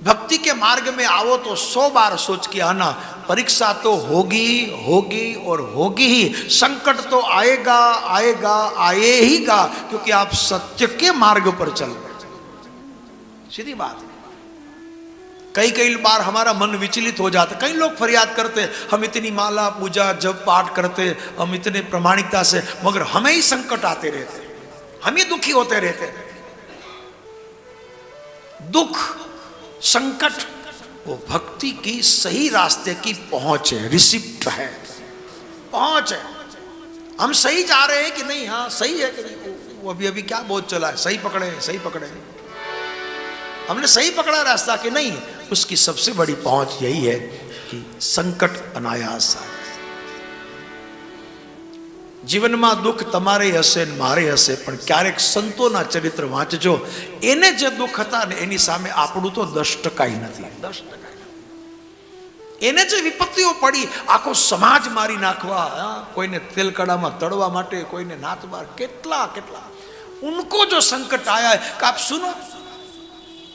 भक्ति के मार्ग में आओ तो 100 बार सोच के आना, परीक्षा तो होगी होगी और होगी ही, संकट तो आएगा आएगा आएगा, क्योंकि आप सत्य के मार्ग पर चल रहे। सीधी बात है। कई बार हमारा मन विचलित हो जाता। कई लोग फरियाद करते, हम इतनी माला पूजा जब पाठ करते, हम इतने प्रामाणिकता से, मगर हमें ही संकट आते रहते, हम ही दुखी होते रहते। दुख संकट वो भक्ति की सही रास्ते की पहुंच है, रिसिप्ट है, पहुंच है। हम सही जा रहे हैं कि नहीं, हाँ सही है कि नहीं, वो अभी क्या बोझ चला है, सही पकड़े, सही पकड़े, हमने सही पकड़ा रास्ता कि नहीं, उसकी सबसे बड़ी पहुंच यही है कि संकट अनायास आए। जीवનમાં દુઃખ તમારે હશે ને મારે હશે, પણ ક્યારેક સંતોના ચરિત્ર વાંચજો, એને જે દુઃખ હતા ને એની સામે આપણું તો 10% નથી, 10%। એને જે વિપત્તિઓ પડી, આખો સમાજ મારી નાખવા, કોઈને તેલકડામાં તળવા માટે, કોઈને નાત બાર, કેટલા કેટલા, उनको जो संकट आया है कि आप सुनो,